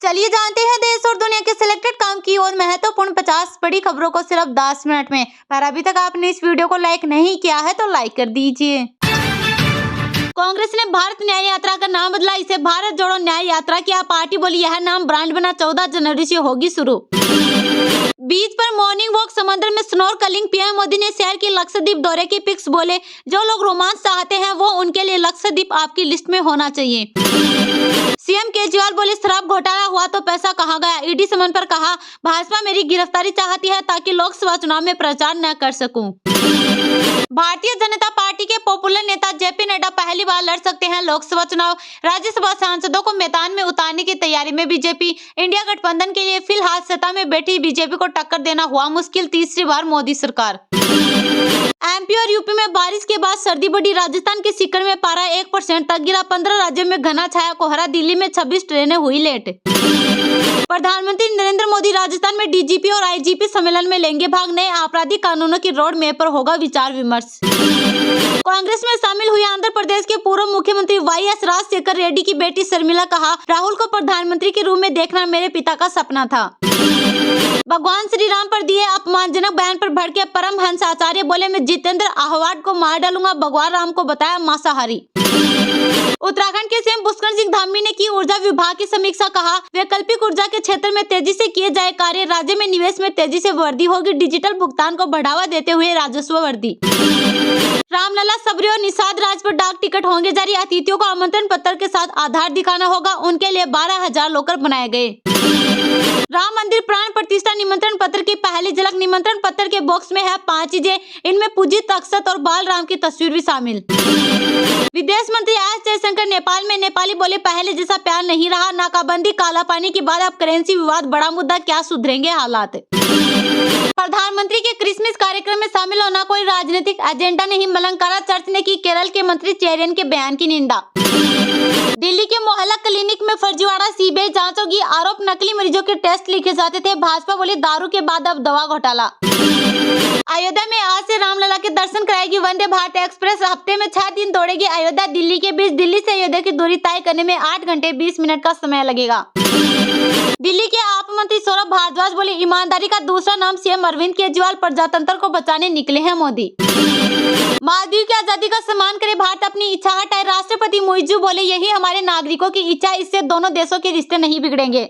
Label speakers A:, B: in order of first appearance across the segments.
A: चलिए जानते हैं देश और दुनिया के सिलेक्टेड काम की और महत्वपूर्ण 50 बड़ी खबरों को सिर्फ 10 मिनट में। पर अभी तक आपने इस वीडियो को लाइक नहीं किया है तो लाइक कर दीजिए। कांग्रेस ने भारत न्याय यात्रा का नाम बदला, इसे भारत जोड़ो न्याय यात्रा किया। पार्टी बोली यह नाम ब्रांड बना, 14 जनवरी से होगी शुरू। बीच पर मॉर्निंग वॉक, समुद्र में स्नॉर्कलिंग। पीएम मोदी ने शहर की लक्षद्वीप दौरे की पिक्स, बोले जो लोग रोमांच चाहते हैं वो उनके लिए लक्षद्वीप आपकी लिस्ट में होना चाहिए। सीएम केजरीवाल बोले शराब घोटाला हुआ तो पैसा कहाँ गया। ईडी समन पर कहा भाजपा मेरी गिरफ्तारी चाहती है ताकि लोकसभा चुनाव में प्रचार न कर सकूं। भारतीय जनता पार्टी के पॉपुलर नेता जेपी नड्डा पहली बार लड़ सकते हैं लोकसभा चुनाव। राज्यसभा सांसदों को मैदान में उतारने की तैयारी में बीजेपी। इंडिया गठबंधन के लिए फिलहाल सत्ता में बैठी बीजेपी को टक्कर देना हुआ मुश्किल, तीसरी बार मोदी सरकार। एमपी और यूपी में बारिश के बाद सर्दी बढ़ी, राजस्थान के सीकर में पारा 1% तक गिरा। 15 राज्यों में घना छाया कोहरा, दिल्ली में 26 ट्रेनें हुई लेट। प्रधानमंत्री नरेंद्र मोदी राजस्थान में डीजीपी और आईजीपी सम्मेलन में लेंगे भाग। नए आपराधिक कानूनों की रोड मैप पर होगा विचार विमर्श। कांग्रेस में शामिल हुई आंध्र प्रदेश के पूर्व मुख्यमंत्री वाईएस राजशेखर रेड्डी की बेटी शर्मिला, कहा राहुल को प्रधानमंत्री के रूप में देखना मेरे पिता का सपना था। भगवान श्री राम पर दिए अपमानजनक बयान पर भड़के परमहंस आचार्य, बोले मैं जितेंद्र आहवाड को मार डालूंगा, भगवान राम को बताया मांसाहारी। उत्तराखंड के सीएम पुष्कर सिंह धामी ने की ऊर्जा विभाग की समीक्षा, कहा वैकल्पिक ऊर्जा के क्षेत्र में तेजी से किए जाए कार्य, राज्य में निवेश में तेजी से वृद्धि होगी, डिजिटल भुगतान को बढ़ावा देते हुए राजस्व वृद्धि। रामलला, सबरी और निषाद राज पर डाक टिकट होंगे जारी, अतिथियों को आमंत्रण पत्र के साथ आधार दिखाना होगा, उनके लिए 12,000 लॉकर बनाए गए। राम मंदिर प्राण प्रतिष्ठा निमंत्रण पत्र की पहली झलक, निमंत्रण पत्र के बॉक्स में है 5 चीजें, इनमें पूजित अक्षत और बाल राम की तस्वीर भी शामिल। विदेश मंत्री एस जयशंकर नेपाल में, नेपाली बोले पहले जैसा प्यार नहीं रहा, नाकाबंदी काला पानी के बाद अब करेंसी विवाद बड़ा मुद्दा, क्या सुधरेंगे हालात। प्रधानमंत्री के क्रिसमस कार्यक्रम में शामिल होना कोई राजनीतिक एजेंडा नहीं, मलंकारा चर्च ने की केरल के मंत्री चेरियन के बयान की निंदा। दिल्ली के मोहल्ला क्लिनिक में फर्जीवाड़ा, सीबीआई जांच होगी, आरोप नकली मरीजों के टेस्ट लिखे जाते थे, भाजपा बोली दारू के बाद अब दवा घोटाला। अयोध्या में आज से रामलला के दर्शन कराएगी वंदे भारत एक्सप्रेस, हफ्ते में 6 दिन दौड़ेगी अयोध्या दिल्ली के बीच। दिल्ली से अयोध्या की दूरी तय करने में 8 घंटे 20 मिनट का समय लगेगा। दिल्ली के आप मंत्री सौरभ भारद्वाज बोले ईमानदारी का दूसरा नाम सीएम अरविंद केजरीवाल, प्रजातंत्र को बचाने निकले हैं मोदी। मालदीव की आजादी का सम्मान करे भारत, अपनी इच्छा हटाए, राष्ट्रपति मुइज्जू बोले यही हमारे नागरिकों की इच्छा, इससे दोनों देशों के रिश्ते नहीं बिगड़ेंगे।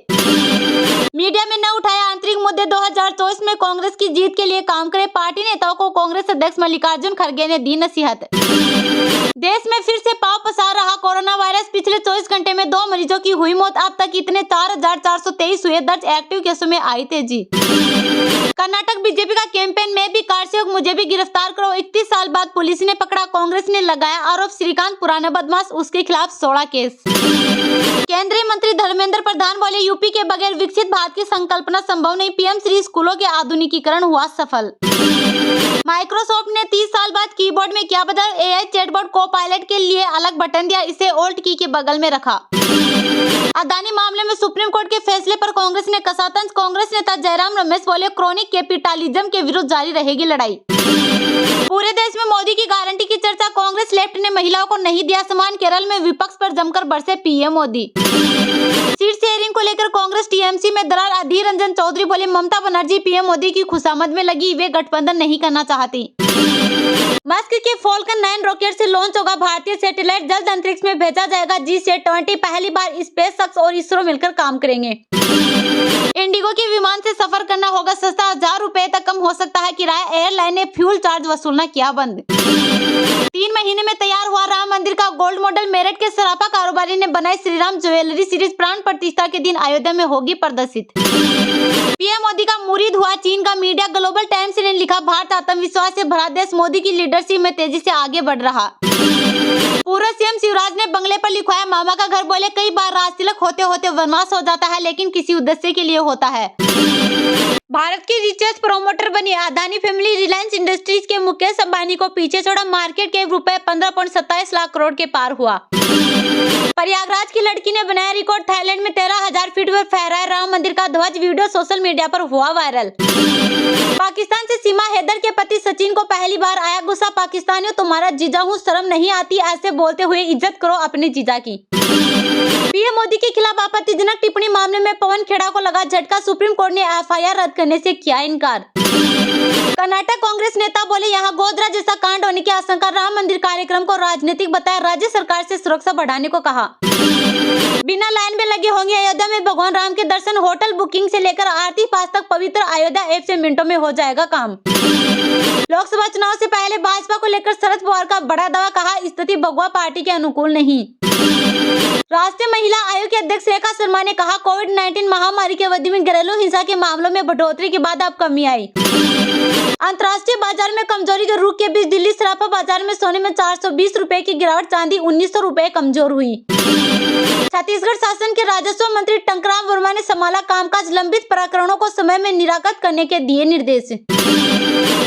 A: मीडिया में न उठाए आंतरिक मुद्दे, 2024 में कांग्रेस की जीत के लिए काम करे, पार्टी नेताओं को कांग्रेस अध्यक्ष मल्लिकार्जुन खड़गे ने दी नसीहत। देश में फिर से पांव पसार रहा कोरोना वायरस, पिछले 24 घंटे में 2 मरीजों की हुई मौत, अब तक इतने 4,423 हुए दर्ज, एक्टिव केसों में आई तेजी। कर्नाटक बीजेपी का कैंपेन में भी कार से मुझे भी गिरफ्तार करो, 31 साल बाद पुलिस ने पकड़ा, कांग्रेस ने लगाया आरोप, श्रीकांत पुराना बदमाश, उसके खिलाफ 16 केस। केंद्रीय मंत्री धर्मेंद्र प्रधान बोले यूपी के बगैर विकसित भारत की संकल्पना संभव नहीं, पीएम श्री स्कूलों के आधुनिकीकरण हुआ सफल। माइक्रोसॉफ्ट ने 30 साल बाद कीबोर्ड में क्या बदल, एआई चैटबॉट को पायलट के लिए अलग बटन दिया, इसे ओल्ट की के बगल में रखा। अदानी मामले में सुप्रीम कोर्ट के फैसले पर कांग्रेस ने कसा तंज, कांग्रेस नेता जयराम रमेश बोले क्रोनिक कैपिटलिज्म के विरुद्ध जारी रहेगी लड़ाई। पूरे देश में मोदी की गारंटी की चर्चा, कांग्रेस लेफ्ट ने महिलाओं को नहीं दिया सम्मान, केरल में विपक्ष पर जमकर बरसे पीएम मोदी। सीट शेयरिंग को लेकर कांग्रेस टीएमसी में दरार, अधीर रंजन चौधरी बोले ममता बनर्जी पीएम मोदी की खुशामद में लगी, वे गठबंधन नहीं करना चाहती। मस्क के फॉल्कन 9 रॉकेट से लॉन्च होगा भारतीय सैटेलाइट, जल्द अंतरिक्ष में भेजा जाएगा G-20, पहली बार स्पेसएक्स और इसरो मिलकर काम करेंगे। इंडिगो के विमान से सफर करना होगा सस्ता, 1000 रुपए तक कम हो सकता है किराया, एयरलाइन ने फ्यूल चार्ज वसूलना किया बंद। 3 महीने में तैयार हुआ राम मंदिर का गोल्ड मॉडल, मेरठ के सराफा कारोबारी ने बनाई श्रीराम ज्वेलरी सीरीज, प्राण प्रतिष्ठा के दिन अयोध्या में होगी प्रदर्शित। पीएम मोदी का मुरीद हुआ चीन का मीडिया, ग्लोबल टाइम्स ने लिखा भारत आत्मविश्वास से भरा देश, मोदी की लीडरशिप में तेजी से आगे बढ़ रहा। पूर्व सीएम शिवराज ने बंगले पर लिखवाया मामा का घर, बोले कई बार राज तिलक होते होते वनवास हो जाता है लेकिन किसी उद्देश्य के लिए होता है। भारत की रिचेस्ट प्रोमोटर बनी अदानी फैमिली, रिलायंस इंडस्ट्रीज के मुकेश अंबानी को पीछे छोड़ा, मार्केट कैप रुपए 15.27 लाख करोड़ के पार हुआ। प्रयागराज की लड़की ने बनाया रिकॉर्ड, थाईलैंड में 13,000 फीट पर फहराया राम मंदिर का ध्वज, वीडियो सोशल मीडिया पर हुआ वायरल। पाकिस्तान से सीमा हैदर के पति सचिन को पहली बार आया गुस्सा, पाकिस्तानियों तुम्हारा जीजा हूँ, शर्म नहीं आती ऐसे बोलते हुए, इज्जत करो अपने जीजा की। पीएम मोदी के खिलाफ आपत्तिजनक टिप्पणी मामले में पवन खेड़ा को लगा झटका, सुप्रीम कोर्ट ने एफआईआर रद्द करने से किया इनकार। कर्नाटक कांग्रेस नेता बोले, यहाँ गोधरा जैसा कांड होने की आशंका, राम मंदिर कार्यक्रम को राजनीतिक बताया, राज्य सरकार से सुरक्षा बढ़ाने को कहा। बिना लाइन में लगे होंगे अयोध्या में भगवान राम के दर्शन, होटल बुकिंग से लेकर आरती पास तक पवित्र अयोध्या ऐप से मिनटों में हो जाएगा काम। लोकसभा चुनाव से पहले भाजपा को लेकर शरद पवार का बड़ा दावा, कहा स्थिति भगवा पार्टी के अनुकूल नहीं। राष्ट्रीय महिला आयोग की अध्यक्ष रेखा शर्मा ने कहा, कोविड-19 महामारी की अवधि में घरेलू हिंसा के मामलों में बढ़ोतरी के बाद अब कमी आई। अंतर्राष्ट्रीय बाजार में कमजोरी के रुख के बीच दिल्ली सराफा बाजार में सोने में 420 रुपए की गिरावट, चांदी 1900 रुपए कमजोर हुई। छत्तीसगढ़ शासन के राजस्व मंत्री टंकराम वर्मा ने संभाला कामकाज, लंबित प्रकरणों को समय में निराकरण करने के दिए निर्देश।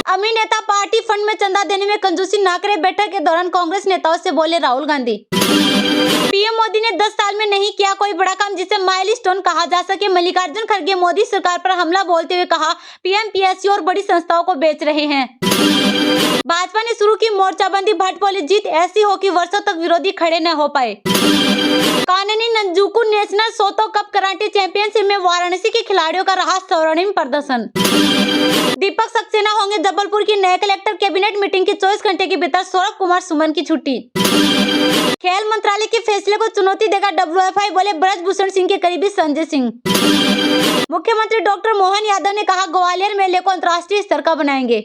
A: अमीर नेता पार्टी फंड में चंदा देने में कंजूसी न करे, बैठक के दौरान कांग्रेस नेताओं से बोले राहुल गांधी। पीएम मोदी ने 10 साल में नहीं किया कोई बड़ा काम जिसे माइलस्टोन कहा जा सके, मल्लिकार्जुन खड़गे मोदी सरकार पर हमला बोलते हुए कहा, पीएम पीएसयू और बड़ी संस्थाओं को बेच रहे हैं। भाजपा ने शुरू की मोर्चाबंदी, भट्ट बोले जीत ऐसी हो कि वर्षों तक विरोधी खड़े न हो पाए। काननी नंजुकू नेशनल सोतो कप कराटे चैंपियनशिप में वाराणसी के खिलाड़ियों का रहा स्वर्णिम प्रदर्शन। दीपक सक्सेना होंगे जबलपुर की नए कलेक्टर, कैबिनेट मीटिंग के 24 घंटे के भीतर सौरभ कुमार सुमन की छुट्टी। खेल मंत्रालय के फैसले को चुनौती देगा WFI, बोले ब्रजभूषण सिंह के करीबी संजय सिंह। मुख्यमंत्री डॉक्टर मोहन यादव ने कहा, ग्वालियर मेले को अंतर्राष्ट्रीय स्तर का बनाएंगे।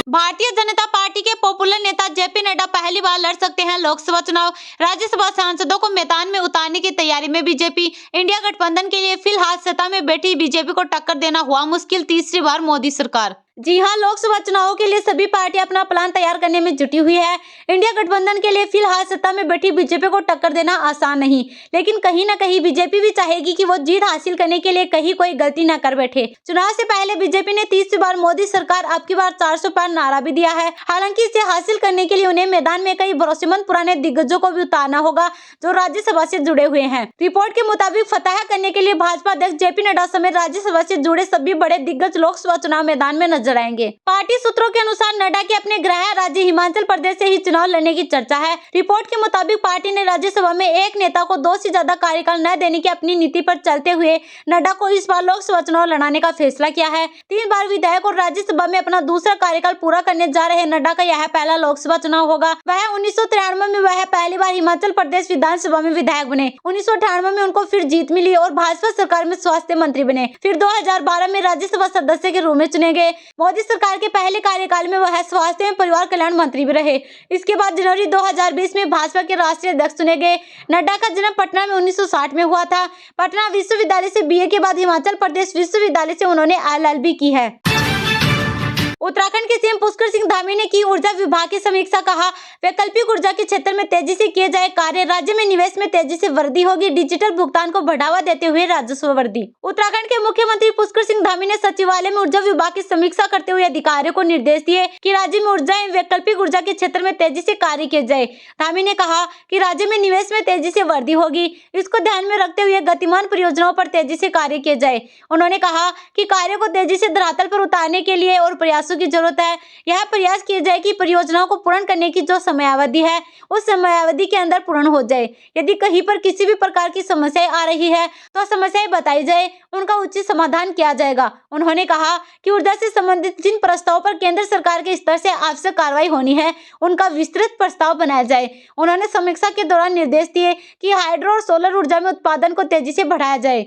A: भारतीय जनता पार्टी के पॉपुलर नेता जेपी नड्डा पहली बार लड़ सकते हैं लोकसभा चुनाव, राज्यसभा सांसदों को मैदान में उतारने की तैयारी में बीजेपी। इंडिया गठबंधन के लिए फिलहाल सत्ता में बैठी बीजेपी को टक्कर देना हुआ मुश्किल, तीसरी बार मोदी सरकार। जी हां, लोकसभा चुनाव के लिए सभी पार्टियां अपना प्लान तैयार करने में जुटी हुई है। इंडिया गठबंधन के लिए फिलहाल सत्ता में बैठी बीजेपी को टक्कर देना आसान नहीं, लेकिन कहीं न कहीं बीजेपी भी चाहेगी कि वो जीत हासिल करने के लिए कहीं कोई गलती न कर बैठे। चुनाव से पहले बीजेपी ने तीसरी बार मोदी सरकार अब की बार 400 पार नारा भी दिया है। हालांकि इसे हासिल करने के लिए उन्हें मैदान में कई भरोसेमंद पुराने दिग्गजों को भी उतारना होगा जो राज्यसभा से जुड़े हुए हैं। रिपोर्ट के मुताबिक फतह करने के लिए भाजपा अध्यक्ष जेपी नड्डा समेत राज्यसभा से जुड़े सभी बड़े दिग्गज लोकसभा चुनाव मैदान में नजर आएंगे। पार्टी सूत्रों के अनुसार नड्डा के अपने गृह राज्य हिमाचल प्रदेश से ही चुनाव लड़ने की चर्चा है। रिपोर्ट के मुताबिक पार्टी ने राज्यसभा में एक नेता को 2 से ज्यादा कार्यकाल न देने की अपनी नीति पर चलते हुए नड्डा को इस बार लोकसभा चुनाव लड़ाने का फैसला किया है। 3 बार विधायक और राज्यसभा में अपना दूसरा कार्यकाल पूरा करने जा रहे नड्डा का यह पहला लोकसभा चुनाव होगा। वह 1993 में वह पहली बार हिमाचल प्रदेश विधानसभा में विधायक बने। 1998 में उनको फिर जीत मिली और भाजपा सरकार में स्वास्थ्य मंत्री बने। फिर 2012 में राज्यसभा सदस्य के रूप में चुने गए। मोदी सरकार के पहले कार्यकाल में वह स्वास्थ्य एवं परिवार कल्याण मंत्री भी रहे। इसके बाद जनवरी 2020 में भाजपा के राष्ट्रीय अध्यक्ष चुने गए। नड्डा का जन्म पटना में 1960 में हुआ था। पटना विश्वविद्यालय से BA के बाद हिमाचल प्रदेश विश्वविद्यालय से उन्होंने LLB की है। उत्तराखंड के सीएम पुष्कर सिंह धामी ने की ऊर्जा विभाग की समीक्षा, कहा वैकल्पिक ऊर्जा के क्षेत्र में तेजी से किए जाए कार्य, राज्य में निवेश में तेजी से वृद्धि होगी, डिजिटल भुगतान को बढ़ावा देते हुए राजस्व वृद्धि। उत्तराखंड के मुख्यमंत्री पुष्कर सिंह धामी ने सचिवालय में ऊर्जा विभाग की समीक्षा करते हुए अधिकारियों को निर्देश दिए कि राज्य में ऊर्जा एवं वैकल्पिक ऊर्जा के क्षेत्र में तेजी से कार्य किए जाए। धामी ने कहा कि राज्य में निवेश में तेजी से वृद्धि होगी, इसको ध्यान में रखते हुए गतिमान परियोजनाओं पर तेजी से कार्य किए जाए। उन्होंने कहा कि कार्य को तेजी से धरातल पर उतारने के लिए और प्रयासों की जरूरत है। यह प्रयास किया जाए कि परियोजनाओं को पूर्ण करने की जो समयावधि है उस समयावधि के अंदर पूर्ण हो जाए। यदि कहीं पर किसी भी प्रकार की समस्याएं आ रही है तो समस्याएं बताई जाए, उनका उचित समाधान किया जाएगा। उन्होंने कहा कि ऊर्जा से संबंधित जिन प्रस्तावों पर केंद्र सरकार के स्तर से आवश्यक कार्रवाई होनी है उनका विस्तृत प्रस्ताव बनाया जाए। उन्होंने समीक्षा के दौरान निर्देश दिए कि हाइड्रो और सोलर ऊर्जा में उत्पादन को तेजी से बढ़ाया जाए।